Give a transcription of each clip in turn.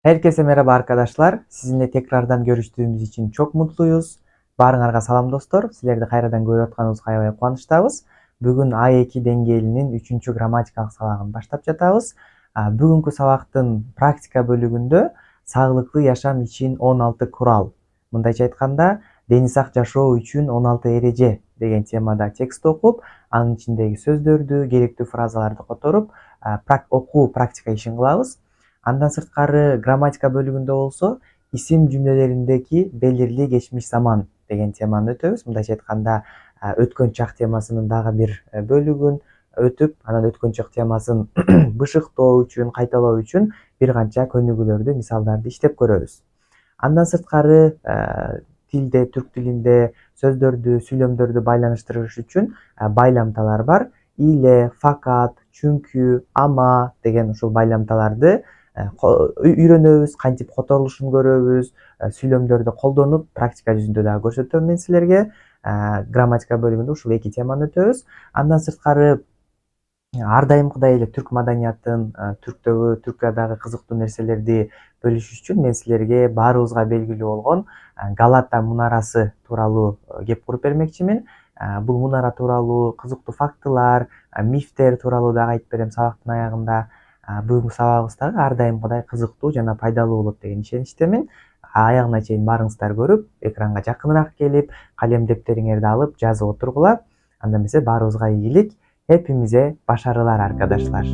Herkese merhaba arkadaşlar. Sizinle tekrardan görüştüğümüz için çok mutluyuz. Barыңарга salam dostlar. Sizlerdi кайрадан көрүп атканыбызга аябай кубанычтабыз. Бүгүн A2 деңгээлинин 3 грамматикалык сабагын баштап жатабыз. Бүгүнкү сабактын практика бөлүгүндө сагылыктуу жашам үчүн 16 курал. Мындайча айтканда, дени сак жашоо үчүн 16 эреже деген темада текст окуп, анын ичиндеги сөздөрдү, керектүү фразаларды которуп, окуу практика ишин кылабыз. Андан сырткары грамматика бөлүгүндө болсо исим жүмлөлөрүндөгү белгилүү кечмиш заман деген теманы өтөбүз. Мындайча айтканда, өткөн чак темасынын дагы бир бөлүгүн өтүп, анан өткөн чак темасын бышыктоо үчүн, кайталоо үчүн бир канча көнүгүүлөрдү, мисалдарды иштеп көрөбүз. Андан сырткары тилде, түрк тилинде сөздөрдү, сүйлөмдөрдү байланыштырыш үчүн байламталар бар. Иле, факат, чүнкү, ама деген ушул байламталарды үйрөнөбүз, кантип которулушун көрөбүз, сүйлөмдөрдү колдонуп, практика жүзүндө дагы көрсөтөм мен силерге. Грамматика бөлүгүндө ушул эки теманы өтөбүз. Андан сырткары ар дайымкыдай эле түрк маданиятын, Түркиядагы кызыктуу нерселерди бөлүшүш үчүн мен силерге баарыбызга белгилүү болгон Галата мунарасы тууралуу кеп куруп бермекчимин. Бул мунара тууралуу кызыктуу фактылар, мифтер тууралуу дагы айтып берем сабактын аягында. Бүгүнкү сабагыбыз дагы ар дайымкыдай кызыктуу жана пайдалуу болот деген ишеничтемин. Аягына чейин барыңыздар көрүп, экранга жакыныраак келип, калем дептериңерди алып жазып отургула. Анда эмесе баарыбызга ийгилик, hepimize başarılar arkadaşlar.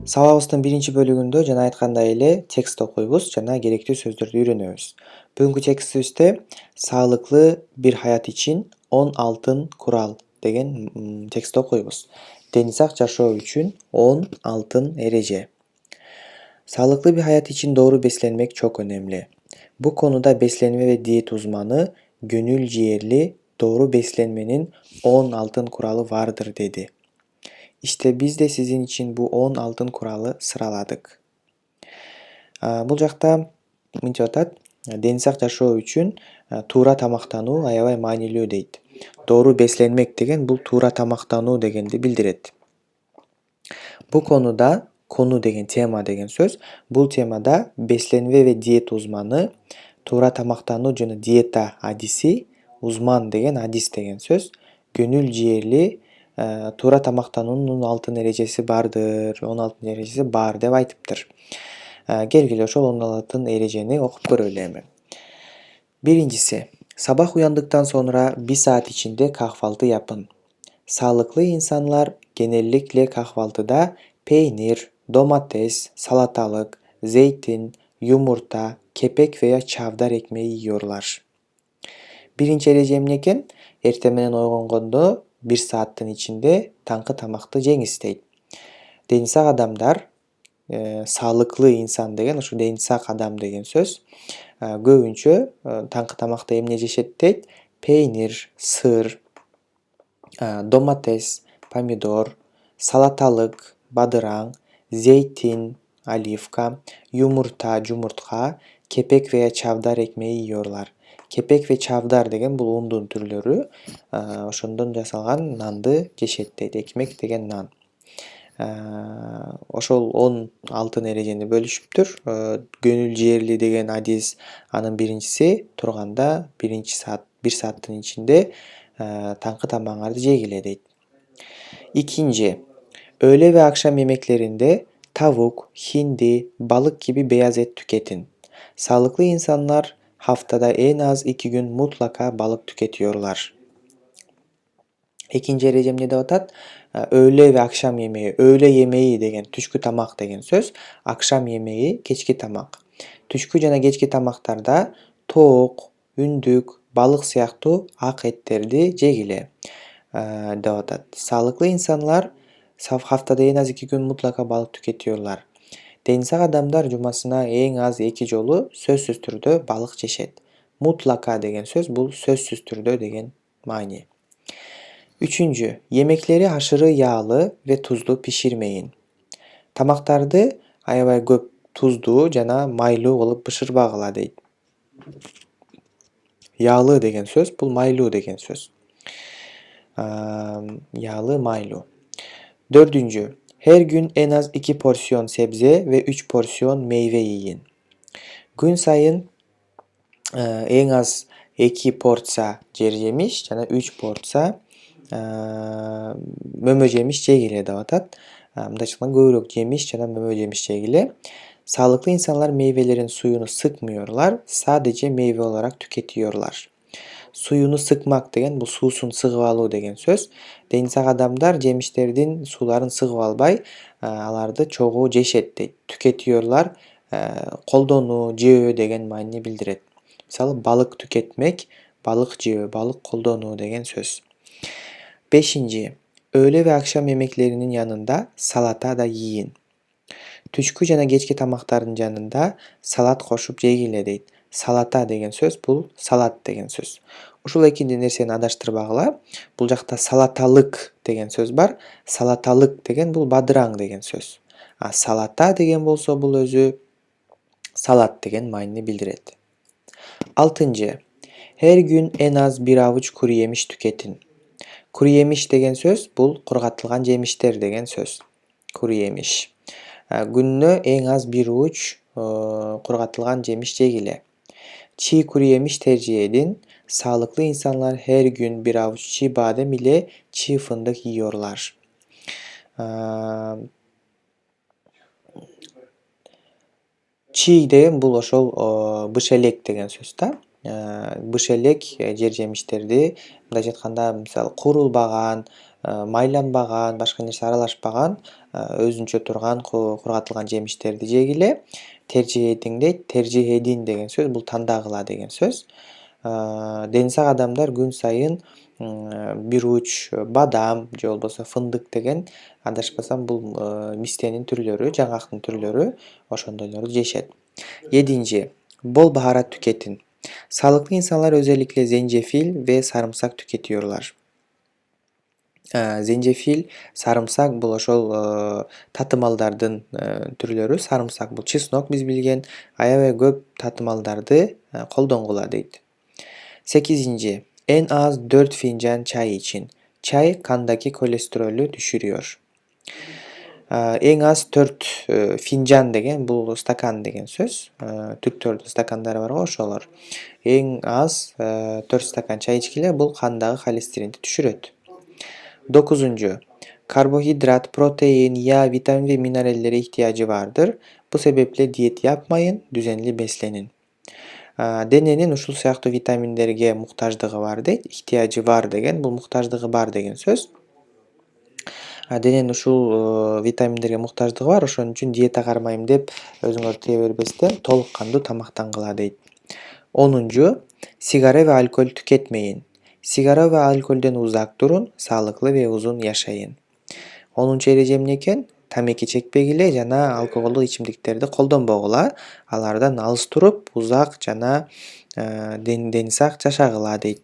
Сабагыбыздын биринчи бөлүгүндө жана айткандай эле текст окуйбуз жана керектүү сөздөрдү үйрөнөбүз. Бүгүнкү текстибизде саалыклы бир хаят үчүн 10 алтын курал деген текст окуйбуз. Дени сак жашоо үчүн 10 алтын эреже. Sağlıklı bir hayat için doğru beslenmek çok önemli. Bu konuda beslenme ve diyet uzmanı Gönül Ciğerli doğru beslenmenin 10 altın kuralı vardır dedi. İşte biz de sizin için bu 10 altın kuralı sıraladık. Бул жакта мынтип атат, дени сак жашоо үчүн туура тамактануу аябай маанилүү дейт. Doğru beslenmek деген бул туура тамактануу дегенди билдирет. Bu konuda konu деген тема деген сөз. Бул темада beslenme ve diyet uzmanı туура тамактануу жана диета адиси, uzman деген адис деген сөз. Gönül Ciğerli туура тамактануунун алтын эрежеси бардыр, 10 алтын эрежеси бар деп айтыптыр. Келгиле ошол 10 алтын эрежени окуп көрөлү эми. Birincisi, sabah uyandıktan sonra bir saat içinde kahvaltı yapın. Sağlıklı insanlar genellikle kahvaltıda peynir, domates, salatalık, zeytin, yumurta, kepek veya çavdar ekmeği yiyorlar. Birinci ereje emneken, ertemenen ойгонгондо 1 saatin içinde tаңкы тамакты жеңиз дейт. Дени сак адамдар, sağlıklı insan деген, ушу дени сак адам деген сөз. Көбүнчө таңкы тамакта эмне жешет дейт? Peynir, sır, domates, pomidor, salatalık, badıraң, zeytin, оливка, yumurta, жумуртка, kepek veya çavdar ekmeği yiyorlar. Kepek ve çavdar деген бул ундун түрлөрү, ошондон жасалган нанды жешет дейт. Экмек деген нан. Ошол 10 алтын эрежени бөлүшүптүр. Gönül Ciğerli деген адис, анын биринчиси турганда 1 saatin içinde tаңкы тамагыңарды жегиле дейт. İkinci, öğle ve akşam yemeklerinde tavuk, hindi, balık gibi beyaz et tüketin. Sağlıklı insanlar haftada en az 2 gün mutlaka balık tüketiyorlar. İkinci erejем эмне деп атат? Öğle ve akşam yemeği. Öğle yemeği деген түшкү тамак деген сөз. Akşam yemeği кечки тамак. Түшкү жана кечки тамактарда тоок, үндүк, балык сыяктуу ак эттерди жегиле деп атат. Sağlıklı insanlar haftada en az 2 gün mutlaka balık tüketiyorlar. Deni sak адамдар жумасына эң аз 2 жолу сөзсүз түрдө балык жешет. Mutlaka деген сөз бул сөзсүз түрдө деген маани. Üçüncü, yemekleri aşırı yağlı ve tuzlu pişirmeyin. Tamaktарды аябай көп туздуу жана майлуу кылып бышырбагыла дейт. Yağlı деген сөз бул майлуу деген сөз. Yağlı, mайлуу. Dördüncü, Her gün en az 2 porsiyon sebze ve 3 porsiyon meyve yiyin. Gün sayın en az 2 porsiya jer yemiş jana 3 porsiya mömө жемиш жегиле деп атат. Мындайча айтканда көбүрөөк жемиш жана mömө жемиш жегиле. Sağlıklı insanlar meyvelerin suyunu sıkmıyorlar, sadece meyve olarak tüketiyorlar. Suyunu sıkmak degen, bu suusun сыгып алуу деген сөз. Дени сак адамдар жемиштердин сууларын сыгып албай, аларды чогуу жешет дейт. Tüketiyorlar, колдонуу, жөө деген маанини билдирет. Мисалы, balık tüketmek, balık жөө, balık колдонуу деген söz. 5. Öğle ve akşam yemeklerinin yanında salata da yiyin. Түшкү жана кечки тамактардын жанында салат кошуп жегиле дейт. Салата деген сөз бул салат деген сөз. Ушул эки нерсени адаштырбагыла. Бул жакта салаталык деген сөз бар. Салаталык деген бул бадыраң деген сөз. Салата деген болсо бул өзү салат деген маанини билдирет. 6. Her gün en az bir avuç kuru yemiş tüketin. Kuru yemiş деген сөз бул кургатылган жемиштер деген сөз. Kuru yemiş. Gününe en az bir uç kurgatılgan yemiş jegilе. Çiğ kuru yemiş tercih edin. Sağlıklı insanlar her gün bir avuç çiğ badem ile çiğ fındık yiyorlar. Çiğ деген бул ошол быш элек деген сөз да. Быш элек жер жемиштерди мындайча айтканда мисалы куурулбаган, майланбаган, башка нерсе аралашпаган өзүнчө турган кургатылган жемиштерди жегиле. Tercih edin дейт. Tercih edin деген сөз бул тандагыла деген сөз. Дени сак адамдар күн сайын бир уч бадам же болбосо фындык деген, адашпасам бул мистенин түрлөрү, жаңгактын түрлөрү, ошондойлорду жешет. 7. Bol baharat tüketin. Sağlıklı insanlar özellikle zencefil ve sarımsak tüketiyorlar. Zencefil, sarımsak bul ошол татымалдардын түрлөрү. Sarımsak бул чеснок биз билген, аябай көп татымалдарды колдонгула дейт. 8. En az 4 fincan çay için. Çay kandaki kolesterolü düşürüyor. En az 4 fincan деген бул стакан деген сөз. Түрктөрдүн стакандары бар го ошолор. En az 4 стакан чай ичкиле, бул кандагы холестеринди түшүрөт. 9. Karbohidrat, protein, yağ, vitamin ve minerallere ihtiyacı vardır. Bu sebeple diyet yapmayın, düzenli beslenin. Дененин ушул сыяктуу витаминдерге муктаждыгы бар дейт. Иhtiyacı var деген, бул муктаждыгы бар деген сөз. Дененин ушул витаминдерге муктаждыгы бар, ошон үчүн диета кармайм деп өзүңөр тие бербестен толук кандуу тамактангыла дейт. 10. Sigara ve alkol tüketmeyin. Sigara ve alkolden uzak durun, sağlıklı ve uzun yaşayın. 10. ereje эмне экен? Тамеки чекпегиле жана алкоголдук ичимдиктерди колдонбогула, алардан алыс туруп, узак жана дени сак жашагыла дейт.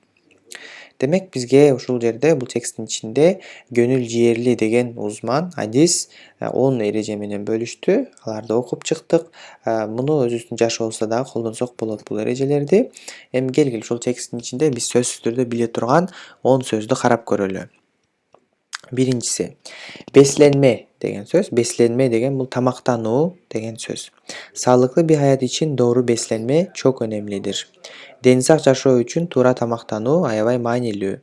Демек бизге ушул жерде бул тексттин ичинде Gönül Ciğerli деген узман адис 10 эреже менен бөлүштү. Аларды окуп чыктык. Муну өзүбүздүн жашообузда дагы колдонсок болот бул эрежелерди. Эми келгиле ушул тексттин ичинде биз сөзсүз түрдө биле турган 10 сөздү карап көрөлү. Birincisi, beslenme деген söz. Beslenme деген бул тамактануу деген söz. Sağlıklı bir hayat için doğru beslenme çok önemlidir. Дени сак жашоо үчүн туура тамактануу аябай маанилүү.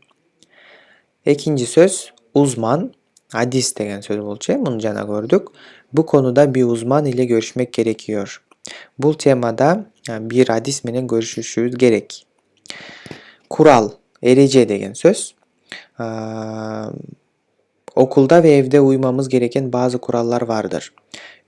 Экинчи söz, uzman, adis деген söz болчу. Муну жана көрдүк. Bu konuda bir uzman ile görüşmek gerekiyor. Бул темада bir adis менен görüşүшүбүз керек. Kural, ereje деген söz. Okulda ve evde uymamız gereken bazı kurallar vardır.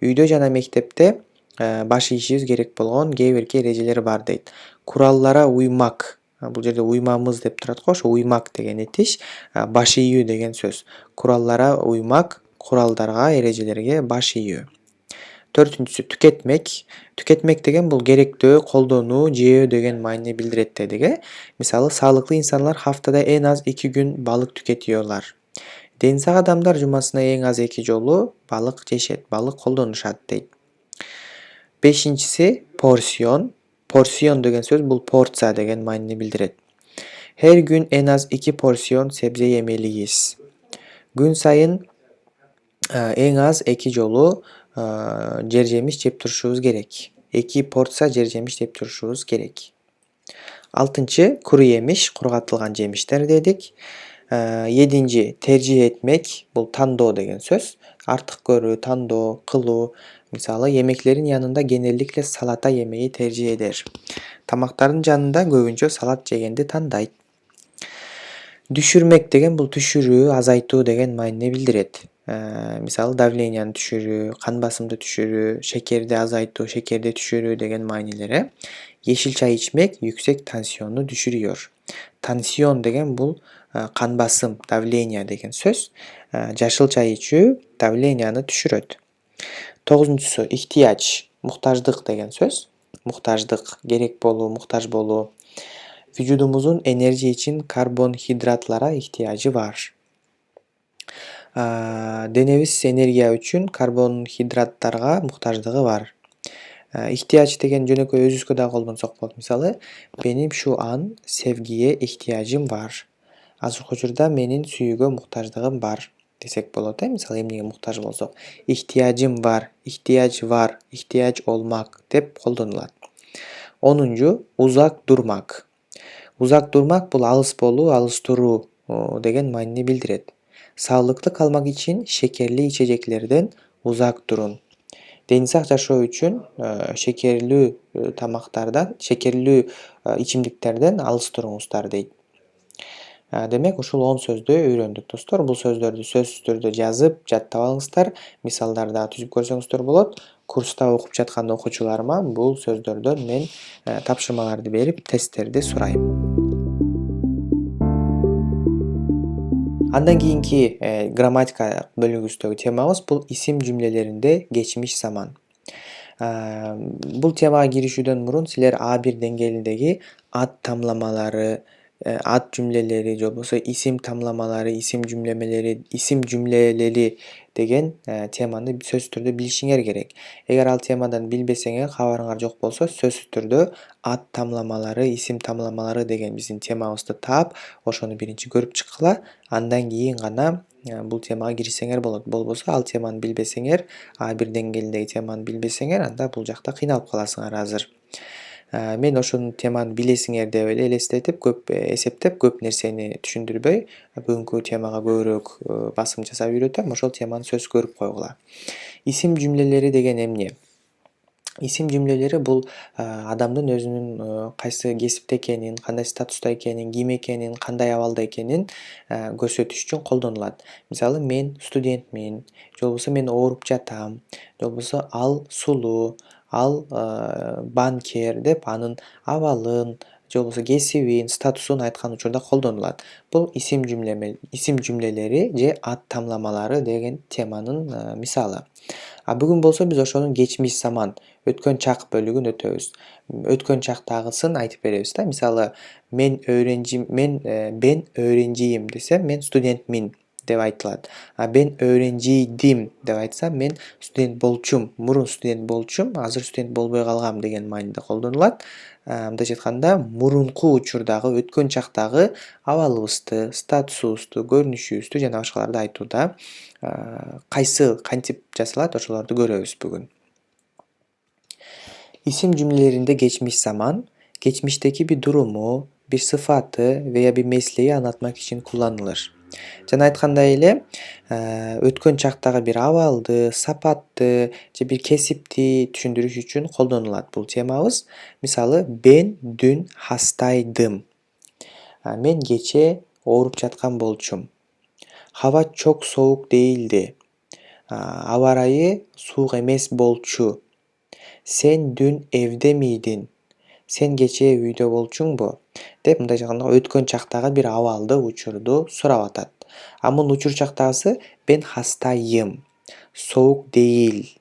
Үйдө жана мектепте баш ийишибиз керек болгон кээ бирки эрежелер бар дейт. Kurallara uymak. Бул жерде уймамыз деп турат го, ошо уймак деген этиш, баш ийүү деген сөз. Kurallara uymak, kuralдарга, эрежелерге баш ийүү. 4. Tüketmek. Tüketmek деген бул керектөө, колдонуу, жөө деген маанини билдирет дедик. Мисалы, sağlıklı insanlar haftada en az 2 gün balık tüketiyorlar. Дени сак адамдар жумасына эң аз 2 жолу балык жешет, балык колдонушат дейт. 5. Porsiyon. Porsiyon деген söz bul porsiya деген маанини билдирет. Her gün en az 2 porsiyon sebze yemeliyiz. Gün sayın эң аз 2 жолу жер жемиш жеп турушубуз керек. 2 порция жер жемиш жеп турушубуз керек. 6-нчы куру жемиш, кургатылган жемиштер дедик. 7-нчи тержих этмек, бул тандоо деген сөз. Артык көрүү, тандоо, кылуу. Мисалы, эмеклердин янында генеликle салата жемеги тержих эдер. Тамактардын жанында көбүнчө салат жегенди тандайт. Düşürmek деген бул түшүрүү, азайтуу деген маанине билдирет. Мисалы, давленияны түшүрүү, кан басымды түшүрүү, шекерди азайтуу, шекерди түшүрүү деген маанилери. Yeşil çay içmek yüksek tansiyonu düşürüyor. Tansiyon деген бул кан басым, давление деген сөз. Жашыл чай ичүү давленияны түшүрөт. 9-нчусу ихтияч, муктаждык деген сөз. Муктаждык, керек болуу, муктаж болуу. Vücudumuzun enerji için karbonhidratlara ihtiyacı var. Денебиз энергия үчүн карбонхидраттарга муктаждыгы бар. Ихтияч деген жөнөкөй өзүбүзгө да колдонсок болот. Мисалы, benim şu an sevgiye ihtiyacım var. Азыркы учурда менин сүйүүгө муктаждыгым бар десек болот. Мисалы, эмнеге муктаж болсок, ihtiyacım var, ihtiyaç var, ihtiyaç olmak деп колдонулат. 10-нчу узак durmak. Узак durmak бул алыс болуу, алыс туруу деген маанине билдирет. Sağlıklı kalmak için şekerli içeceklerden uzak durun. Дени сак жашоо үчүн шекерлүү тамактардан, шекерлүү ичимдиктерден алыс туруңуздар дейт. Демек, ушул 10 сөздү үйрөндүк, достор. Бул сөздөрдү сөзсүз түрдө жазып, жаттап алыңыздар. Мисалдарды да түзүп көрсөңүздөр болот. Курста окуп жаткан окуучуларыма бул сөздөрдөн мен тапшырмаларды берип, тесттерди сурайм. Андан кийинки грамматика бөлүгүбүздөгү темабыз бул исим жүмлелеринде geçmiş zaman. Бул темага киришүүдөн мурун силер A1 деңгээлиндеги ат тамламалары, ат жүмлелери же болбосо исим тамламалары, исим жүмлелери деген теманы сөзсүз түрдө билишиңер керек. Эгер ал темадан билбесеңер, кабарыңар жок болсо, сөзсүз түрдө ат тамламалары, исим тамламалары деген биздин темабызды таап, ошону биринчи көрүп чыккыла, андан кийин гана бул темага киришсеңер болот. Болбосо, ал теманы билбесеңер, A1 деңгээлиндеги теманы билбесеңер, анда бул жакта кыйналып каласыңар азыр. Мен ошол теманы билесиңер деп эле элестетип, көп эсептеп, көп нерсени түшүндүрбөй, бүгүнкү темага көбүрөөк басым жасап үйрөтөм, ошол теманы сөзсүз көрүп койгула. Исим жүмлелери деген эмне? Исим жүмлелери бул адамдын өзүнүн кайсы кесипте экенин, кандай статуста экенин, ким экенин, кандай абалда экенин көрсөтүш үчүн колдонулат. Мисалы, мен студентмин, же болбосо мен ооруп жатам, же болбосо ал сулуу, ал банкир деп анын абалын, же болбосо кесибин, статусун айткан учурда колдонулат. Бул исим жүмлелери же ат тамламалары деген теманын мисалы. Бүгүн болсо биз ошонун geçmiş zaman, өткөн чак бөлүгүн өтөбүз. Өткөн чактагысын айтып беребиз да. Мисалы, ben öğrenciyim десем, мен студентмин деп айтылат. Ben öğrenciydim деп айтсам, мен студент болчумун, мурун студент болчумун, азыр студент болбой калгам деген мааниде колдонулат. Мындайча айтканда, мурунку учурдагы, өткөн чактагы абалыбызды, статусубузду, көрүнүшүбүздү жана башкаларды айтууда кайсы кантип жасалат, ошолорду көрөбүз бүгүн. İsim cümlelerinde geçmiş zaman, geçmişteki bir durumu, bir sıfatı veya bir mesleği anlatmak için kullanılır. Жана айткандай эле, өткөн чактагы бир абалды, сапатты же бир кесипти түшүндүрүш үчүн колдонулат бул темабыз. Мисалы, ben dün hastaydım. Мен кечээ ооруп жаткан болчумун. Hava çok soğuk değildi. Аба ырайы суук эмес болчу. Sen dün evde miydin? Sen кечээ үйдө болчуңбу? Деп мындайча айтканда өткөн чактагы бир абалды, учурду сурап атат. Мунун учур чактагысы ben hastayım. Soğuk değil.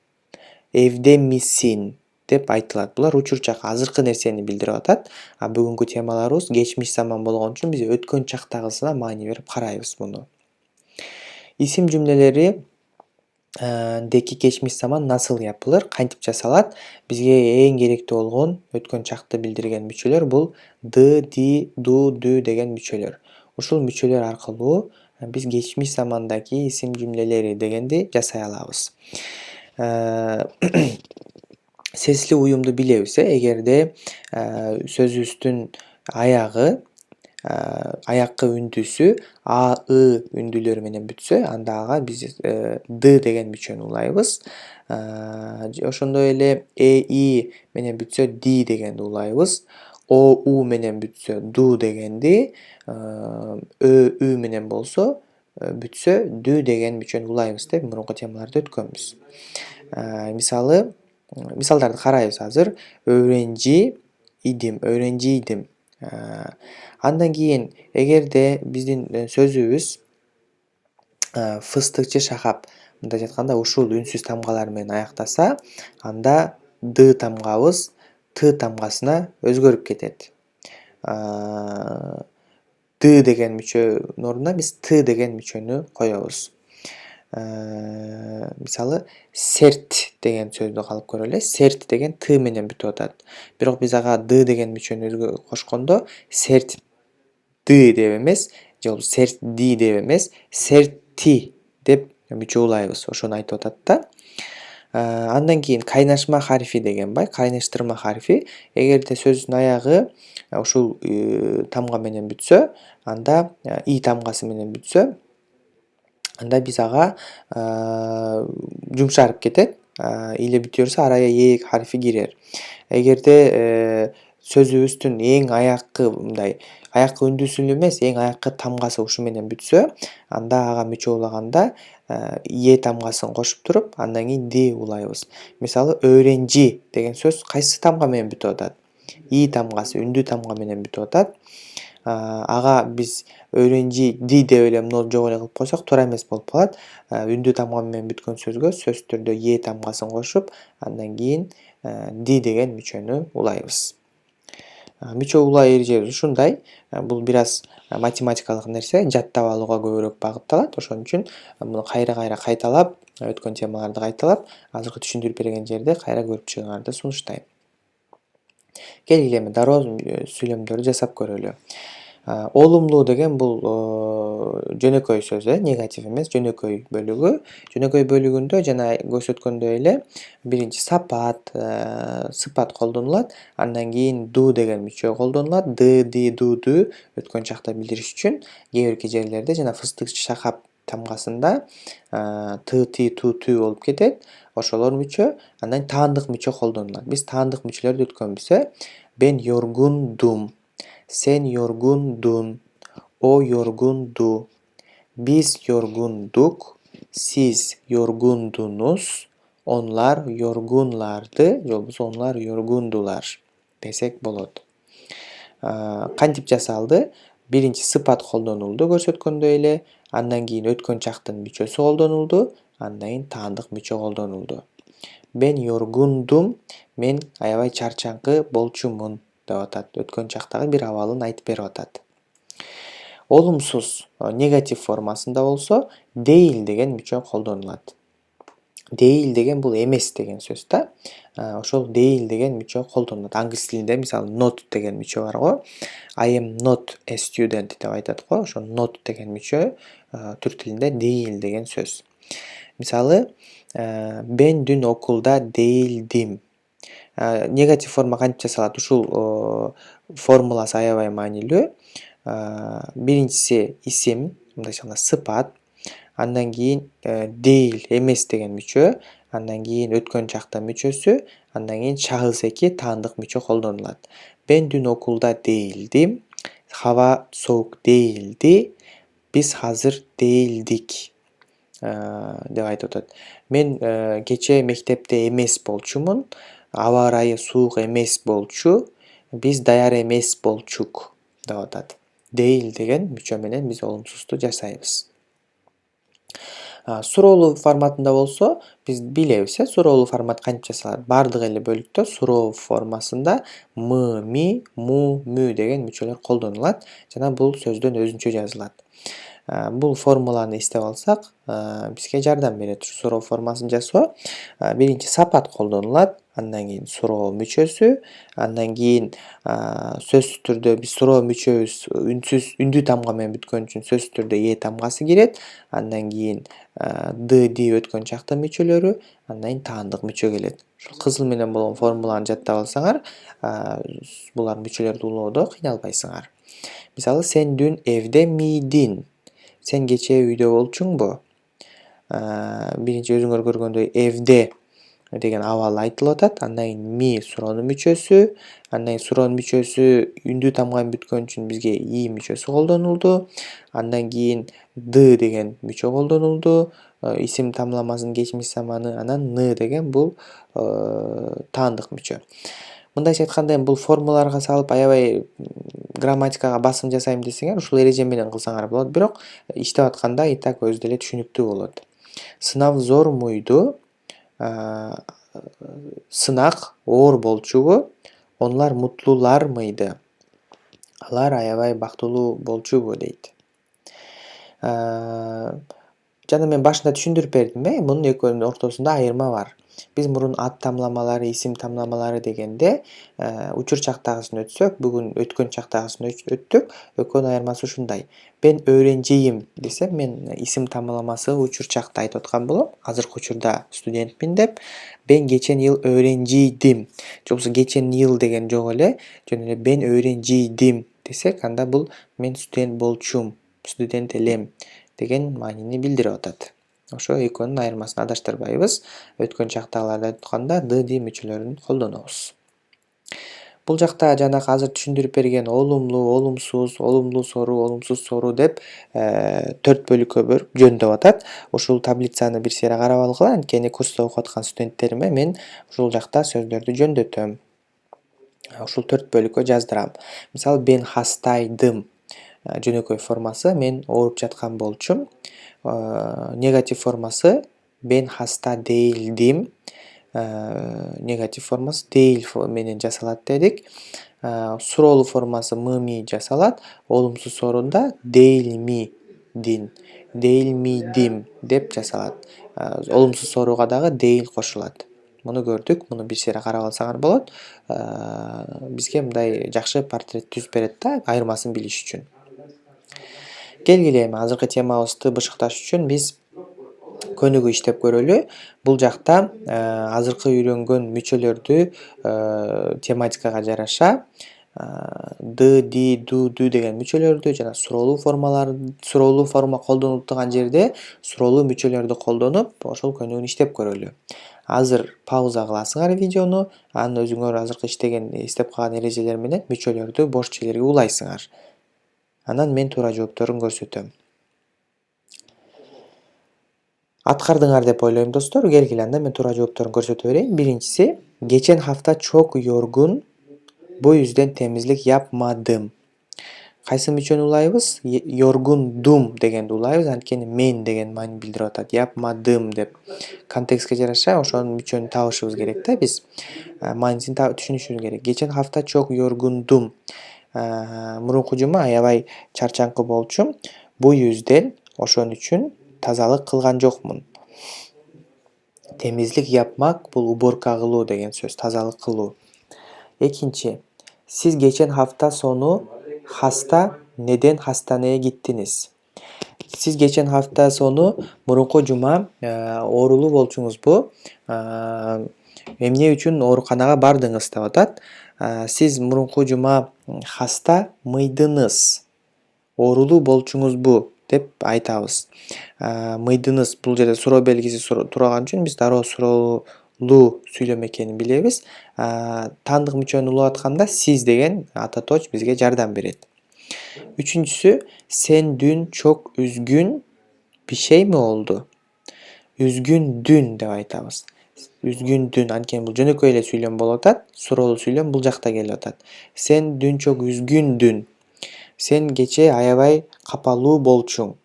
Evde misin? деп айтылат. Булар учур чак, азыркы нерсени билдирип атат. Бүгүнкү темаларыбыз geçmiş zaman болгон үчүн биз өткөн чактагысына маани берип карайбыз муну. İsim cümleleri deki geçmiş zaman nasıl yapılır? Кантип жасалат? Бизге эң керектүү болгон өткөн чакты билдирген мүчөлөр бул д, ди, ду, дүү деген мүчөлөр. Ушул мүчөлөр аркылуу биз geçmiş zamandaki isim cümleleri degенди жасай алабыз. Sesli uyumdu bilebizse эгерде сөзүбүздүн аягы аяккы үндүсү а, ы үндүлөрү менен бүтсө, анда ага биз д деген мүчөнү улайбыз. Ошондой эле и менен бүтсө ди дегенди улайбыз. У менен бүтсө ду дегенди, ү менен болсо бүтсө дүү деген мүчөнү улайбыз деп мурунку темаларда өткөнбүз. Мисалдарды карайбыз азыр. Öğrenci идим. Андан кийин эгерде биздин сөзүбүз фыстыкчы шахап, мындайча айтканда ушул үнсүз тамгалар менен аяктаса, анда д тамгабыз т тамгасына өзгөрүп кетет. Д деген мүчөнүн ордуна биз т деген мүчөнү коебуз. Мисалы, серт деген сөздү алып көрөлү. Серт деген т менен бүтүп атат. Бирок биз ага д деген мүчөнү кошкондо серт д деп эмес, же болбосо серт ди деп эмес, серти деп мүчө улайбыз. Ошону айтып атат да. Андан кийин кайнашма харфи деген бар, кайныштырма харфи. Эгерде сөздүн аягы ушул тамга менен бүтсө, анда и тамгасы менен бүтсө, анда биз ага жумшарып кетет. Эле бүтө берсе арая е харфи кирер. Эгерде сөзүбүздүн эң аяккы мындай аяккы үндүсү эмес, эң аяккы тамгасы ушу менен бүтсө, анда ага мүчө улаганда е тамгасын кошуп туруп, андан кийин д улайбыз. Мисалы, öğrenci деген сөз кайсы тамга менен бүтүп атат? И тамгасы, үндүү тамга менен бүтүп атат. Ага биз öğrenci ди деп эле муну жок эле кылып койсок туура эмес болуп калат. Үндүү тамга менен бүткөн сөзгө сөзсүз түрдө е тамгасын кошуп, андан кийин ди деген мүчөнү улайбыз. Мүчө улай эрежебиз ушундай. Бул бир аз математикалык нерсе, жаттап алууга көбүрөөк багытталат. Ошон үчүн муну кайра кайталап, өткөн темаларды кайталап, азыркы түшүндүрүп берген жерде кайра көрүп чыгыңарды сунуштайм. Келгиле эми дароо сүйлөмдөрдү жасап көрөлү. Олумлуу деген бул жөнөкөй сөз, негатив эмес, жөнөкөй бөлүгү. Жөнөкөй бөлүгүндө жана көрсөткөндөй эле биринчи сапат, сыпат колдонулат, андан кийин ду деген мүчө колдонулат. Ды, ди, дуду өткөн чакта билдириш үчүн кээ бирки жерлерде жана фыстыкчы шахап тамгасында т, ти, ту, түү болуп кетет. Ошолор мүчө, андан таандык мүчө колдонулат. Биз таандык мүчөлөрдү өткөнбүз. Ben yorgundum. Sen yorgundun. O yorgundu. Biz yorgunduk. Siz yorgundunuz. Onlar yorgunlardı. Yolbuz onlar yorgundular desek болот. Кантип жасалды? Биринчи сыпат колдонулду көрсөткөндөй эле, андан кийин өткөн чактын мүчөсү колдонулду, андан кийин таандык мүчө колдонулду. Ben yorgundum, мен аябай чарчаңкы болчумун деп атат. Өткөн чактагы бир абалын айтып берип атат. Олумсуз, негатив формасында болсо, değil деген мүчө колдонулат. Değil деген бул эмес деген сөз да. Ошол değil деген мүчө колдонулат. Англис тилинде мисалы not деген мүчө бар го. I am not a student деп айтат го. Ошо not деген мүчө түрк тилинде değil деген сөз. Мисалы, ben dün okulda değildim. Негатив форма кантип жасалат? Ушул формуласы аябай маанилүү. Биринчиси исим, мындайча айтканда сыпат, андан кийин değil эмес деген мүчө, андан кийин өткөн чактын мүчөсү, андан кийин шahıs эки таандык мүчө колдонулат. Ben dün okulda değildim. Hava soğuk değildi. Biz hazır değildik деп айтып атат. Мен кечээ мектепте эмес болчумун. Аба ырайы суук эмес болчу. Биз даяр эмес болчук деп атат. Değil деген мүчө менен биз олумсузду жасайбыз. Суроолуу форматында болсо, биз билебиз, суроолуу формат кантип жасалат? Бардык эле бөлүктө суроо формасында мы, ми, му, мү деген мүчөлөр колдонулат жана бул сөздөн өзүнчө жазылат. Бул формуланы эстеп алсак, бизге жардам берет суроо формасын жасоо. Биринчи сапат колдонулат, андан кийин суроо мүчөсү, андан кийин сөзсүз түрдө биз суроо мүчөбүз үндүү тамга менен бүткөн үчүн сөзсүз түрдө е тамгасы кирет, андан кийин д ди өткөн чактын мүчөлөрү, андан кийин таандык мүчө келет. Ушул кызыл менен болгон формуланы жаттап алсаңар, булар мүчөлөрдү улоодо кыйналбайсыңар. Мисалы, сен дүн evde miydin? Сен кечээ үйдө болчуңбу? Биринчи өзүңөр көргөндөй evde деген абал айтылып атат. Андан кийин ми суроонун мүчөсү, андан кийин суроонун мүчөсү үндүү тамга менен бүткөн үчүн бизге и мүчөсү колдонулду. Андан кийин д деген мүчө колдонулду. Исим тамламасынын кечимдик заманы. Анан н деген бул таандык мүчө. Мындайча айтканда бул формулаларга салып аябай грамматикага басым жасайм десеңер, ушул эреже менен кылсаңар болот, бирок иштеп атканда и так өзү деле түшүнүктүү болот. Сынав зор мuydu? Сынак оор болчубу? Onlar mutlular mıydı? Алар аябай бактылуу болчубу дейт. Жана мен башында түшүндүрүп бердим, мунун экөөнүн ортосунда айырма бар. Биз мурун ат тамламалары, исим тамламалары дегенде учур чактагысын өтсөк, бүгүн өткөн чактагысын өттүк. Экөөнүн айырмасы ушундай. Ben öğrenciyim десем, мен исим тамламасы учур чакты айтып аткан болом. Азыркы учурда студентмин деп. Ben geçen yıl öğrenciydim. Же болбосо geçen yıl деген жок эле, жөн эле ben öğrenciydim десек, анда бул мен студент болчумун, студент элем деген маанини билдирип атат. Ошо экөөнүн айырмасын адаштырбайбыз. Өткөн чактагыларды айтып атканда д ди мүчөлөрүн колдонобуз. Бул жакта жанагы азыр түшүндүрүп берген олумлуу, олумсуз сору деп 4 бөлүккө бөлүп жөндөп атат. Ушул таблицаны бир сыйра карап алгыла, анткени курста окуп аткан студенттериме мен ушул жакта сөздөрдү жөндөтөм. Ушул 4 бөлүккө жаздырам. Мисалы, ben hastaydım. Жөнөкөй формасы мен ооруп жаткан болчумун. Негатив формасы ben hasta değildim. Негатив формасы değil менен жасалат дедик. Суроолуу формасы мы жасалат. Олумсуз сорунда değil miydin, değil miydim деп жасалат. Олумсуз сорууга дагы değil кошулат. Муну көрдүк, муну бир сыйра карап алсаңар болот. Бизге мындай жакшы портрет түзүп берет да, айырмасын билиш үчүн. Келгиле эми азыркы темабызды бышыкташ үчүн биз көнүгүү иштеп көрөлү. Бул жакта азыркы үйрөнгөн мүчөлөрдү тематикага жараша д, ди, ду деген мүчөлөрдү жана суроолуу форма колдонулуп турган жерде суроолуу мүчөлөрдү колдонуп, ошол көнүгүүнү иштеп көрөлү. Азыр пауза кыласыңар видеону, анан өзүңөр азыркы иштеп калган эрежелер менен мүчөлөрдү бош жерлерге улайсыңар. Анан мен туура жоопторун көрсөтөм. Аткардыңар деп ойлойм, достор. Келгиле анда мен туура жоопторун көрсөтө берейин. Биринчиси, geçen hafta çok yorgun, bu yüzden temizlik yapmadım. Кайсы мүчөнү улайбыз? Yorgundum дегенди улайбыз, анткени мен деген маани билдирип атат. Yapmadım деп. Контекстке жараша ошонун мүчөнү табышыбыз керек да биз. Маанисин түшүнүшүбүз керек. Geçen hafta çok yorgundum. Мурунку жума аябай чарчаңкы болчумун. Bu yüzden ошон үчүн тазалык кылган жокмун. Temizlik yapmak бул уборка кылуу деген сөз, тазалык кылуу. Экинчи, siz geçen hafta sonu neden hastaneye gittiniz? Siz geçen hafta sonu мурунку жума оорулуу болчуңузбу? Эмне үчүн ооруканага бардыңыз деп атат. Siz мурунку жума hasta mıydınız? Оорулуу болчуңузбу деп айтабыз. Мыйдыңыз бул жерде суроо белгиси турган үчүн биз дароо суроолуу сүйлөм экенин билебиз. Таандык мүчөнү улап атканда siz деген ататоч бизге жардам берет. Üçüncüsü, sen dün çok üzgün bir şey mi oldu? Üzgündün деп айтабыз. Üzgündün, анткени бул жөнөкөй эле сүйлөм болуп атат. Суроолуу сүйлөм бул жакта келип атат. Sen dün çok üzgündün. Sen кечээ аябай капалуу болчуң.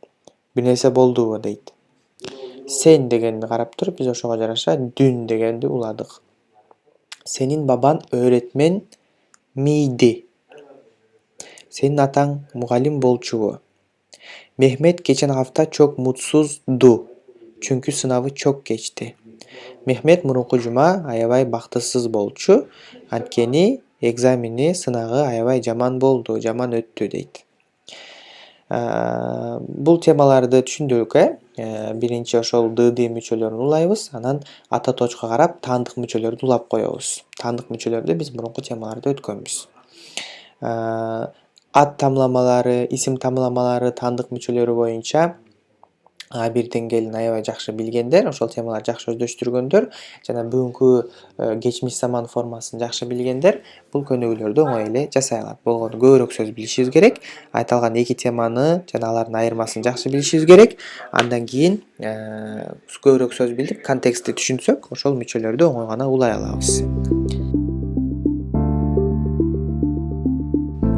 Бир нерсе болдубу дейт. Sen дегенди карап туруп биз ошого жараша dün дегенди уладык. Senin baban öğretmen miydi? Senin ataң mugallim болчубу? Mehmet geçen hafta çok mutsuzdu. Çünkü sınavı çok geçti. Mehmet murunku juma аябай бактысыз болчу. Анткени экзамени сынагы аябай жаман болду, жаман өттү дейт. Бул темаларды түшүндүк, биринчи ошол ды мүчөлөрүн улайбыз, анан ата точко карап таандык мүчөлөрдү улап коебуз. Таандык мүчөлөрдү биз мурунку темаларда өткөнбүз. Ат тамламалары, исим тамламалары, таандык мүчөлөрү боюнча А1 деңгээлин аябай жакшы билгендер, ошол темаларды жакшы өздөштүргөндөр жана бүгүнкү кечмиш заман формасын жакшы билгендер бул көнүгүүлөрдү оңой эле жасай алат. Болгону көбүрөөк сөз билишибиз керек. Айтылган эки теманы жана алардын айырмасын жакшы билишибиз керек. Андан кийин көбүрөөк сөз билип, контекстти түшүнсөк, ошол мүчөлөрдү оңой гана улай алабыз.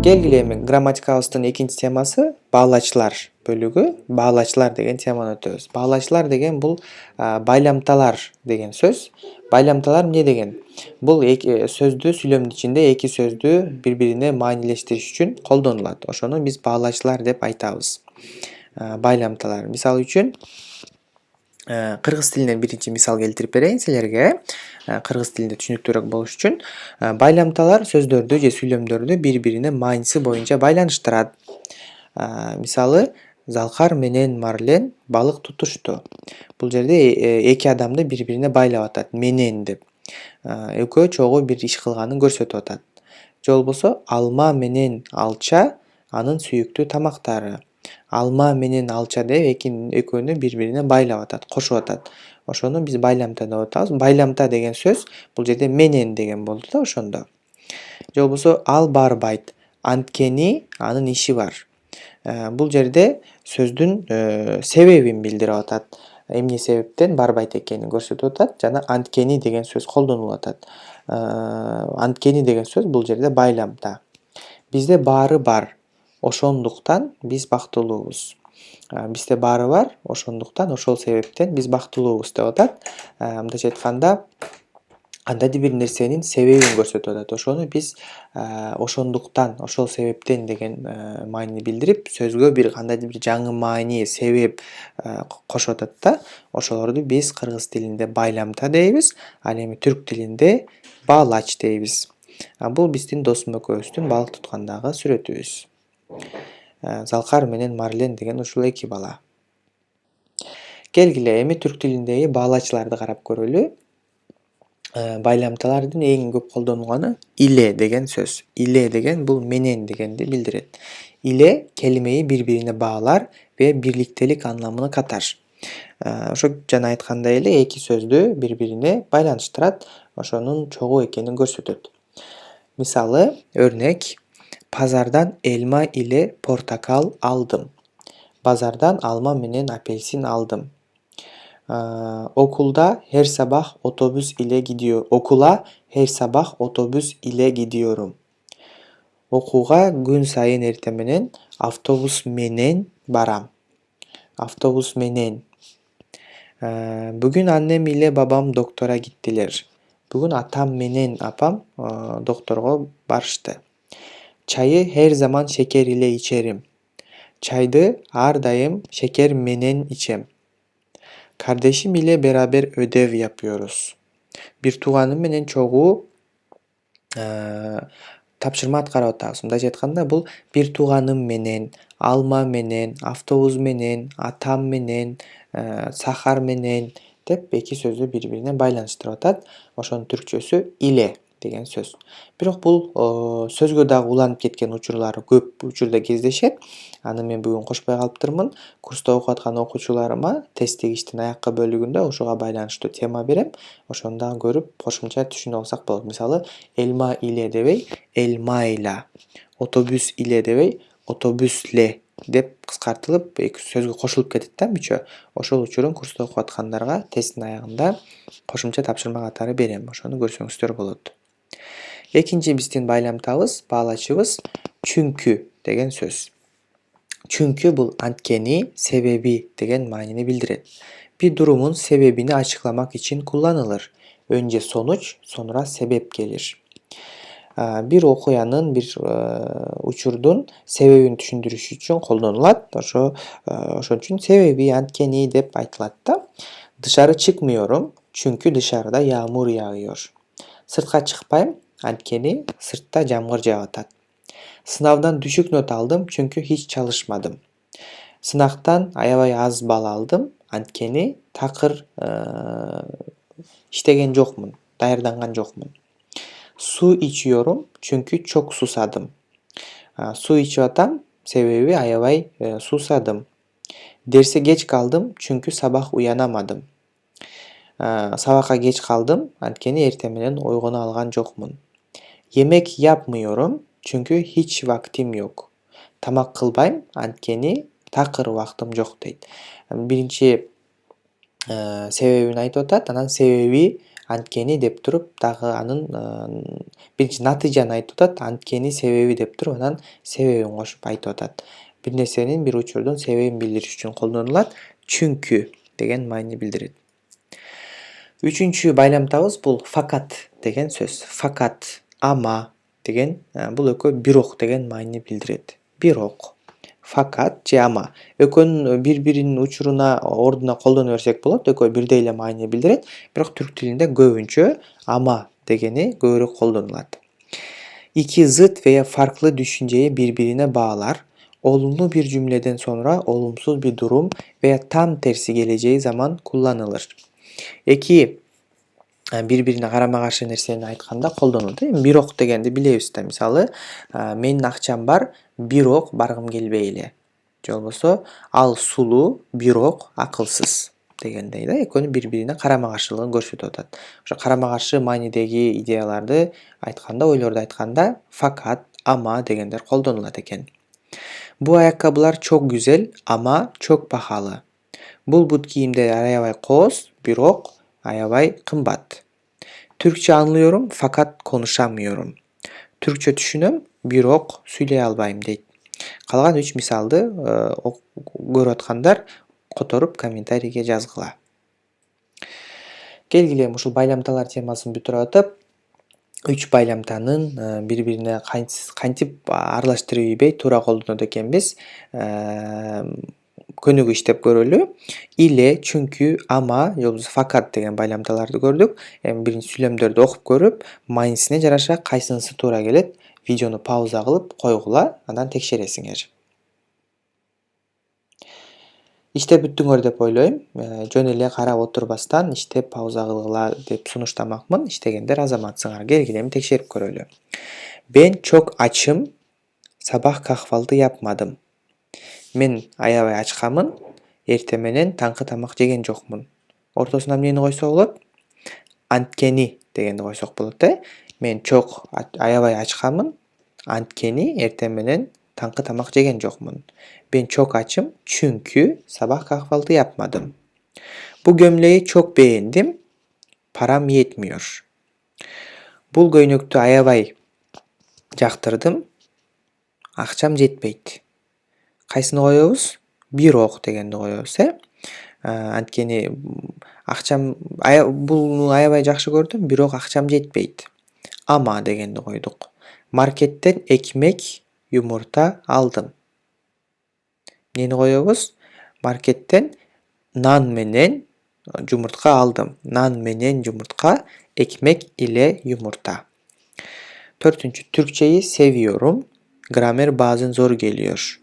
Келгиле эми грамматикабыздын экинчи темасы баалачылар бөлүгү. Баалачылар деген теманы өтөбүз. Баалачылар деген бул байламталар деген сөз. Байламталар эмне деген? Бул сөздү сүйлөмдүн ичинде эки сөздү бири-бирине маанилештириш үчүн колдонулат. Ошону биз баалачылар деп айтабыз. Байламталар. Мисалы үчүн кыргыз тилинен биринчи мисал келтирип берейин силерге. Кыргыз тилинде түшүнүктүүрөөк болуш үчүн байламталар сөздөрдү же сүйлөмдөрдү бири-бирине мааниси боюнча байланыштырат. Мисалы, Залкар менен Марлен балык тутушту. Бул жерде эки адамды бири-бирине байлап атат, менен деп. Экөө чогуу бир иш кылганын көрсөтүп атат. Же болбосо алма менен алча анын сүйүктүү тамактары. Алма менен алча деп экөөнү бири-бирине байлап атат, кошуп атат. Ошону биз байламта деп атабыз. Байламта деген сөз бул жерде менен деген болду да ошондо. Же болбосо ал барбайт, анткени анын иши бар. Бул жерде сөздүн себебин билдирип атат. Эмне себептен барбайт экенин көрсөтүп атат жана анткени деген сөз колдонулуп атат. Анткени деген сөз бул жерде байламта. Бизде баары бар. Ошондуктан биз бактылуубуз. Бизде баары бар, ошондуктан ошол себептен биз бактылуубуз деп атат. Мындайча айтканда, кандайдыр бир нерсенин себебин көрсөтүп атат. Ошону биз ошондуктан, ошол себептен деген маанини билдирип, сөзгө бир кандайдыр бир жаңы маани, себеп кошуп атат да. Ошолорду биз кыргыз тилинде байламта дейбиз, ал эми түрк тилинде баалач дейбиз. Бул биздин досум экөөбүздүн балык туткандагы сүрөтүбүз. Залкар менен Марлен деген ушул эки бала. Келгиле эми түрк тилиндеги баалачыларды карап көрөлү. Байламталардын эң көп колдонулганы иле деген сөз. Иле деген бул менен дегенди билдирет. Иле келимеyi бири-бирине баалар ve бирликтелик анламını katar. Ошо жана айткандай эле эки сөздү бири-бирине байланыштырат, ошонун чогуу экенин көрсөтөт. Мисалы, örnek, pazardan elma ile portakal aldım. Bazardan alma menен apelsin aldım. Okula her sabah otobüs ile gidiyorum. Окууга күн сайын эртең менен автобус менен барам. Автобус менен. Бүгүн аннем ile babam doktora gittiler. Бүгүн атам менен апам докторго барышты. Çayı her zaman şeker ile içerim. Çaydı ар дайым şeker менен içem. Kardeşim ile beraber ödev yapıyoruz. Bir тууганым менен чогуу тапшырма аткарып атабыз. Мындайча айтканда, бул бир тууганым менен, алма менен, автобус менен, атам менен, сахар менен деп эки сөздү бири-бирине байланыштырып атат. Ошонун түркчөсү иле деген сөз. Бирок бул сөзгө дагы уланып кеткен учурлары көп учурда кездешет. Аны мен бүгүн кошпой калыптырмын. Курста окуп аткан окуучуларыма тест тегиштин аяккы бөлүгүндө ушуга байланыштуу тема берем. Ошону дагы көрүп, кошумча түшүнүп алсак болот. Мисалы, элма иле дебей, элмайла. Otobüs ile дебей, otobüsle деп кыскартылып, эки сөзгө кошулуп кетет да мүчө. Ошол учурун курста окуп аткандарга тесттин аягында кошумча тапшырма катары берем. Ошону көрсөңүздөр болот. Экинчи биздин байламтабыз, баалачыбыз чүнкү деген сөз. Чүнкү бул анткени, себеби деген маанини билдирет. Bir durumun sebebini açıklamak için kullanılır. Önce sonuç, sonra sebep gelir. бир окуянын, бир учурдун себебин түшүндүрүш үчүн колдонулат. Ошон үчүн себеби анткени деп айтылат да. Dışarı çıkmıyorum çünkü dışarıda yağmur yağıyor. Sırtка чыкпайм, анткени сыртта жамгыр жаап атат. Сынавдан düşük not aldım çünkü hiç çalışmadım. Сынактан аябай аз балл алдым, анткени такыр иштеген жокмун, даярданган жокмун. Su içiyorum çünkü çok susadım. Su içip atam, sebebi aябай susadım. Derse geç kaldım çünkü sabah uyanamadım. Сабакка geç kaldım, анткени эртең менен ойгоно алган жокмун. Yemek yapmıyorum çünkü hiç vaktim yok. Тамак кылбайм, анткени такыр убактым жок дейт. Биринчи себебин айтып атат, анан себеби анткени деп туруп, дагы анын биринчи натыйжаны айтып атат, анткени себеби деп туруп, анан себебин кошуп айтып атат. Бир нерсенин, бир учурдун себебин билдириш үчүн колдонулат. Чүнкү деген маани билдирет. Үчүнчү байламтабыз бул fakat деген сөз. Fakat, ama деген бул экөө бирок деген маани билдирет. Бирок, fakat же ama. Экөөнүн бири-биринин учуруна, ордуна колдоно берсек болот. Экөө бирдей эле маани билдирет. Бирок түрк тилинде көбүнчө ama дегени көбүрөөк колдонулат. İki zıt veya farklı düşünceyi birbirine bağlar. Olumlu bir cümleden sonra olumsuz bir durum veya tam tersi geleceği zaman kullanılır. Эки бири-бирине карама-каршы нерсени айтканда колдонулат. Бирок дегенди билебиз да. Мисалы, менин акчам бар, бирок баргым келбей эле. Же болбосо, ал сулуу, бирок акылсыз дегендей да. Экөөнүн бири-бирине карама-каршылыгын көрсөтүп атат. Ошо карама-каршы маанидеги идеяларды айтканда, ойлорду айтканда fakat, ama дегендер колдонулат экен. Bu ayakkabılar çok güzel ama çok pahalı. Бул бут кийимдер аябай кооз, бирок аябай кымбат. Türkçe anlıyorum fakat konuşamıyorum. Türkçe түшүнөм, бирок сүйлөй албайм дейт. Калган 3 мисалды көрүп аткандар которуп комментарийге жазгыла. Келгиле ушул байламталар темасын бүтүрүп атып, 3 байламтанын бири-бирине кантип аралаштырып ийбей туура колдонот экенбиз көнүгүү иштеп көрөлү. Ile, çünkü, ama, же болбосо fakat деген байламталарды көрдүк. Эми биринчи сүйлөмдөрдү окуп көрүп, маанисине жараша кайсынысы туура келет, видеону пауза кылып койгула, анан текшересиңер. Иштеп бүттүңөр деп ойлойм. Жөн эле карап отурбастан иштеп пауза кылгыла деп сунуштамакмын. Иштегендер азаматсыңар. Келгиле эми текшерип көрөлү. Ben çok açım. Sabah kahvaltı yapmadım. Мен аябай ачкамын. Эртең менен таңкы тамак жеген жокмун. Ортосуна эмнени койсок болот? Анткени дегенди койсок болот да. Мен çok аябай ачкамын. Анткени эртең менен таңкы тамак жеген жокмун. Ben çok açım çünkü sabah kahvaltı yapmadım. Bu gömleği çok beğendim. Param yetmiyor. Бул көйнөктү аябай жактырдым. Акчам жетпейт. Кайсыны коебуз? Бирок дегенди коебуз, Анткени акчам буну аябай жакшы көрдүм, бирок акчам жетпейт. Ama дегенди койдук. Marketten ekmek, yumurta aldım. Эмнени коебуз? Marketten nan менен жумуртка алдым. Nan менен жумуртка, ekmek ile yumurta. 4. Türkçeyi seviyorum. Gramer bazen zor geliyor.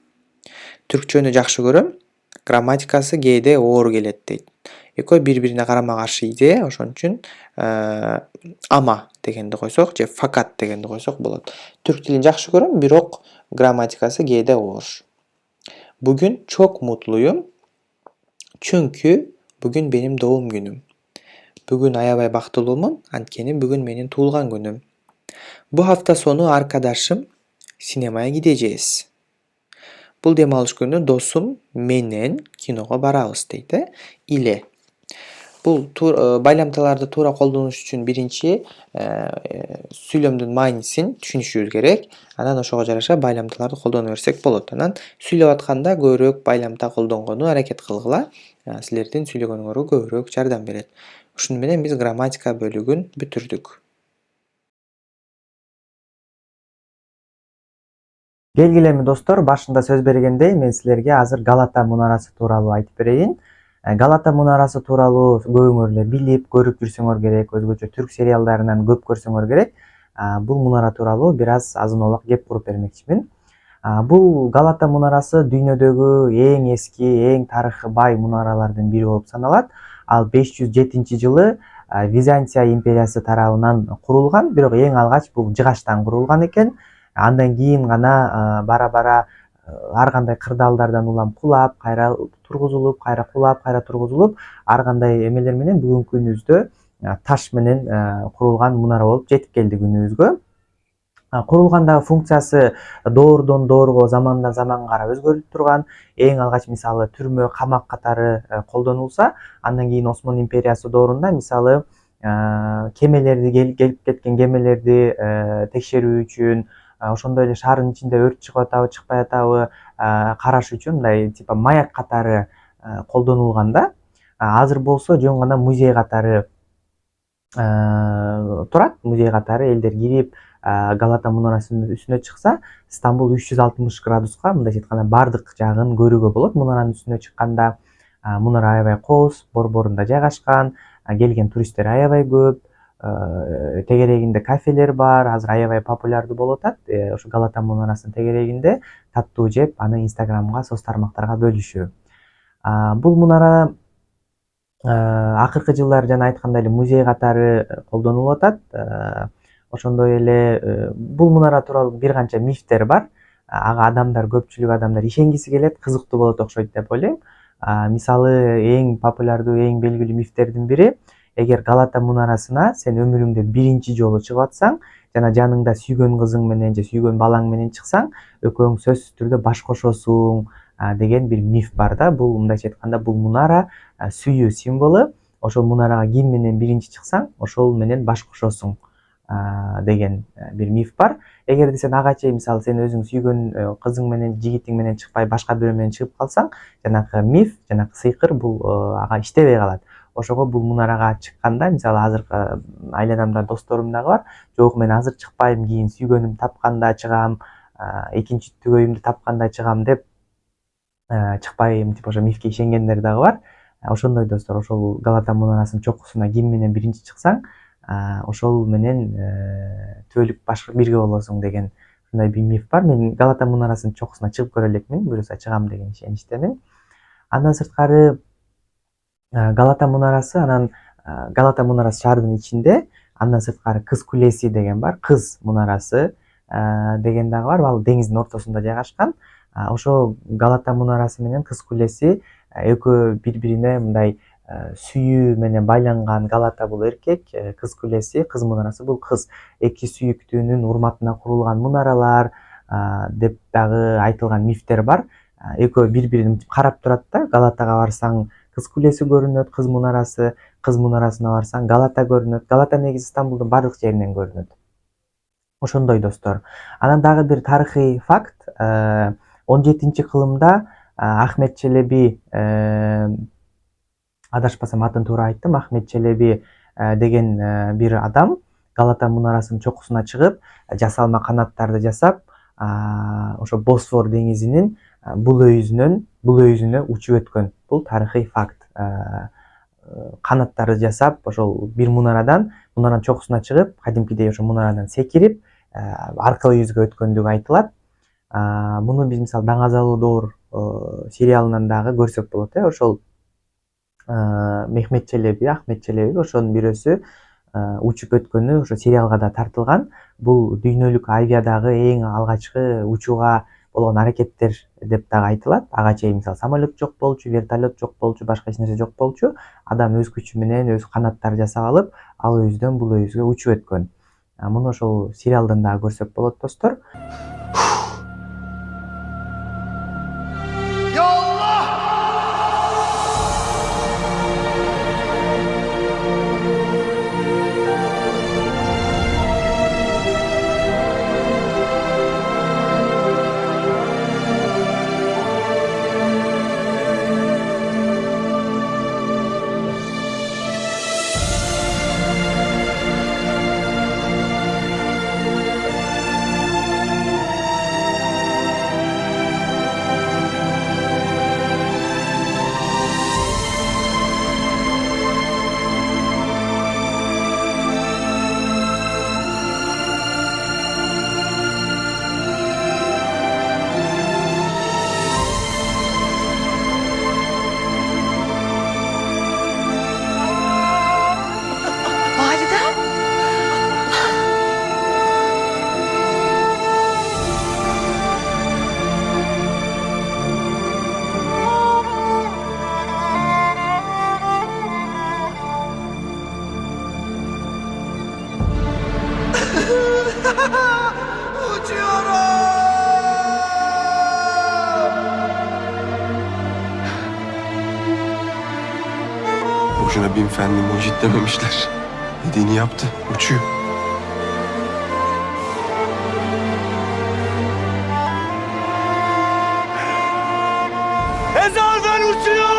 Türkçөнү жакшы көрөм. Грамматикасы кээде оор келет дейт. Экөө бири-бирине карама-каршы идея, ошон үчүн ama дегенди койсок же fakat дегенди койсок болот. Түрк тилин жакшы көрөм, бирок грамматикасы кээде оор. Bugün çok mutluyum. Çünkü bugün benim doğum günüm. Bugün аябай бактылуумун, анткени бүгүн менин туулган күнүм. Bu hafta sonu arkadaşım sinemaya gideceğiz. Бул дем алыш күнү досум менен киного барабыз дейт, Ile. Бул байламталарды туура колдонуш үчүн биринчи сүйлөмдүн маанисин түшүнүшүбүз керек. Анан ошого жараша байламталарды колдоно берсек болот. Анан сүйлөп атканда көбүрөөк байламта колдонгону аракет кылгыла. Силердин сүйлөгөнүңөргө көбүрөөк жардам берет. Ушуну менен биз грамматика бөлүгүн бүтүрдүк. Белгилүү эми достор, башында сөз бергендей, мен силерге азыр Галата мунарасы тууралуу айтып берейин. Галата мунарасы тууралуу көбүңөр эле билип, көрүп жүрсөңөр керек, өзгөчө түрк сериалдарынан көп көрсөңөр керек. Бул мунара тууралуу бир аз азын-аулак кеп буруп бермекчимин. Бул Галата мунарасы дүйнөдөгү эң эски, эң тарыхы бай мунаралардын бири болуп саналат. Ал 507-жылы Византия империясы тарабынан курулган, бирок эң алгач бул жыгачтан курулган экен. Андан кийин гана бара-бара ар кандай кырдаалдардан улам кулап, кайра тургузулуп, кайра кулап, кайра тургузулуп, ар кандай эмелер менен бүгүнкү күнүбүздө таш менен курулган мунара болуп жетип келди күнүбүзгө. Курулгандагы функциясы доордон доорго, замандан заманга карап өзгөрүлүп турган. Эң алгач мисалы түрмө, камак катары колдонулса, андан кийин Осман империясы доорунда мисалы кемелерди келип кеткен кемелерди текшерүү үчүн, ошондой эле шаардын ичинде өрт чыгып атабы, чыкпай атабы караш үчүн мындай типа маяк катары колдонулган да. Азыр болсо жөн гана музей катары турат. Музей катары элдер кирип Галата мунарасынын үстүнө чыкса, Стамбул 360 градуска, мындайча айтканда, бардык жагын көрүүгө болот. Мунаранын үстүнө чыкканда мунара аябай кооз, борборунда жайгашкан, келген туристтер аябай көп. Тегерегинде кафелер бар, азыр аябай популярдуу болуп атат. Ошо Галата мунарасынын тегерегинде таттуу жеп, аны Инстаграмга, соц тармактарга бөлүшүү. Бул мунара акыркы жылдары жана айткандай эле музей катары колдонулуп атат. Ошондой эле бул мунара тууралуу бир канча мифтер бар. Ага көпчүлүк адамдар ишенгиси келет, кызыктуу болот окшойт деп ойлойм. Мисалы, эң популярдуу, эң белгилүү мифтердин бири: эгер Галата мунарасына сен өмүрүңдө биринчи жолу чыгып атсаң жана жаныңда сүйгөн кызың менен же сүйгөн балаң менен чыксаң, экөөң сөзсүз түрдө баш кошосуң деген бир миф бар да. Бул мындайча айтканда, бул мунара сүйүү символу. Ошол мунарага ким менен биринчи чыксаң, ошол менен баш кошосуң деген бир миф бар. Эгерде сен ага чейин мисалы сен өзүң сүйгөн кызың менен, жигитиң менен чыкпай башка бирөө менен чыгып калсаң, жанакы миф, жанакы сыйкыр бул ага иштебей калат. Ошого бул мунарага чыкканда, мисалы азыркы айланамда досторум дагы бар. Жок, мен азыр чыкпайм, кийин сүйгөнүмдү тапканда чыгам, экинчи түгөйүмдү тапканда чыгам деп чыкпайм, типа ошо мифке ишенгендер дагы бар. Ошондой достор, ошол Галата мунарасынын чокусуна ким менен биринчи чыксаң, ошол менен түбөлүк бирге болосуң деген ушундай бир миф бар. Мен Галата мунарасынын чокусуна чыгып көрө элекмин, буюрса чыгам деген ишеничтемин. Андан сырткары Галата мунарасы, анан Галата мунарасы шаардын ичинде, андан сырткары Кыз кулеси деген бар, Кыз мунарасы деген дагы бар. Ал деңиздин ортосунда жайгашкан. Ошо Галата мунарасы менен Кыз кулеси экөө бири-бирине мындай сүйүү менен байланган. Галата бул эркек, Кыз кулеси, Кыз мунарасы бул кыз. Эки сүйүктүүнүн урматына курулган мунаралар деп дагы айтылган мифтер бар. Экөө бири-бирин карап турат да. Галатага барсаң Кыз кулеси көрүнөт, Кыз мунарасы, Кыз мунарасына барсаң Галата көрүнөт. Галата негизи Стамбулдун бардык жеринен көрүнөт. Ошондой достор. Анан дагы бир тарыхый факт: 17-кылымда Ахмет Челеби, адашпасам атын туура айттым, Ахмет Челеби деген бир адам Галата мунарасынын чокусуна чыгып, жасалма канаттарды жасап, ошо Босфор деңизинин бул өйүзүнө учуп өткөн. Бул тарыхый факт. Канаттарды жасап, ошол бир мунаранын чокусуна чыгып, кадимкидей ошо мунарадан секирип, аркы өйүзгө өткөндүгү айтылат. Муну биз мисалы Даңазалуу доор сериалынан дагы көрсөк болот. Ошол Ахмет Челеби, ошонун бирөөсү учуп өткөнү ошо сериалга да тартылган. Бул дүйнөлүк авиадагы эң алгачкы учууга болгон аракеттер деп дагы айтылат. Ага чейин мисалы самолет жок болчу, вертолет жок болчу, башка эч нерсе жок болчу. Адам өз күчү менен өз канаттары жасап алып, ал өйүздөн бул өйүзгө учуп өткөн. Муну ошол сериалдан дагы көрсөк болот достор. Boşuna bin fenli mucit dememişler. Dediğini yaptı. Uçuyor. Ezelden uçuyor!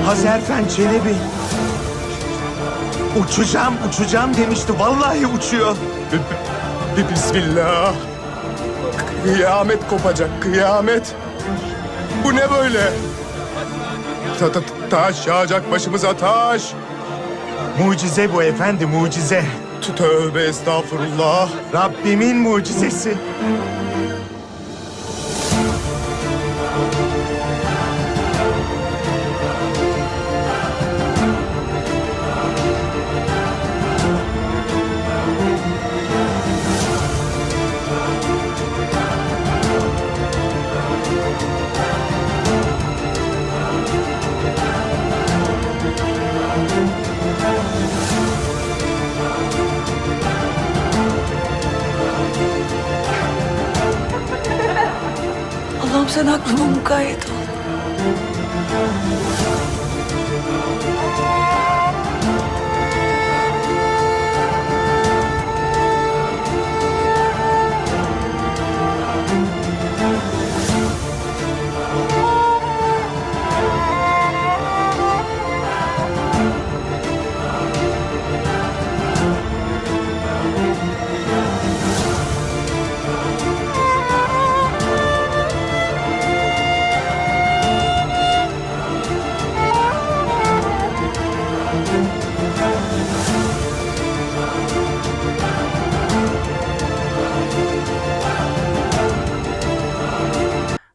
Hazerfen Çelebi. Uçacağım demişti. Vallahi uçuyor. Bismillah. Kıyamet kopacak, kıyamet. Bu ne böyle? Taş yağacak başımıza, taş. Mucize bu efendi, mucize. Tövbe estağfurullah. Rabbimin mucizesi. Allah'ım sen aklıma mukayyet ol.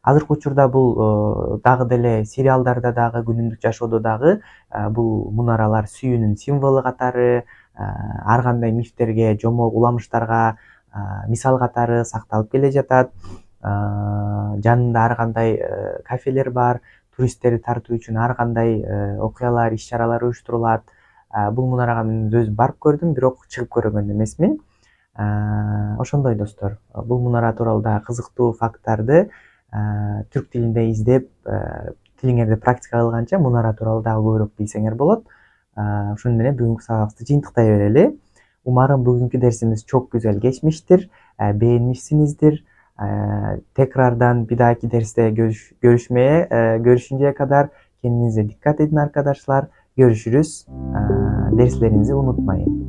Азыркы учурда бул дагы деле сериалдарда дагы күнүмдүк жашоодо дагы бул мунаралар сүйүүнүн символу катары ар кандай мифтерге, жомок уламыштарга мисал катары сакталып келе жатат. Жанында ар кандай кафелер бар, туристтерди тартуу үчүн ар кандай окуялар, иш-чаралар уюштурулат. Бул мунарага мен өзүм барып көрдүм, бирок чыгып көргөн эмесмин. Ошондой достор, бул мунара тууралуу дагы кызыктуу факттарды түрк тилинде издеп, тилиңерди практика кылганча мунара тууралуу дагы көбүрөөк билсеңер болот. Ошону менен бүгүнкү сабакты жыйынтыктай берели. Умарым бүгүнкү дерсimiz çok güzel geçmiştir. Beğenmişsinizdir. Tekrardan bir dahaki derste görüşünceye kadar kendinize dikkat edin arkadaşlar. Görüşürüz. Derslerinizi unutmayın.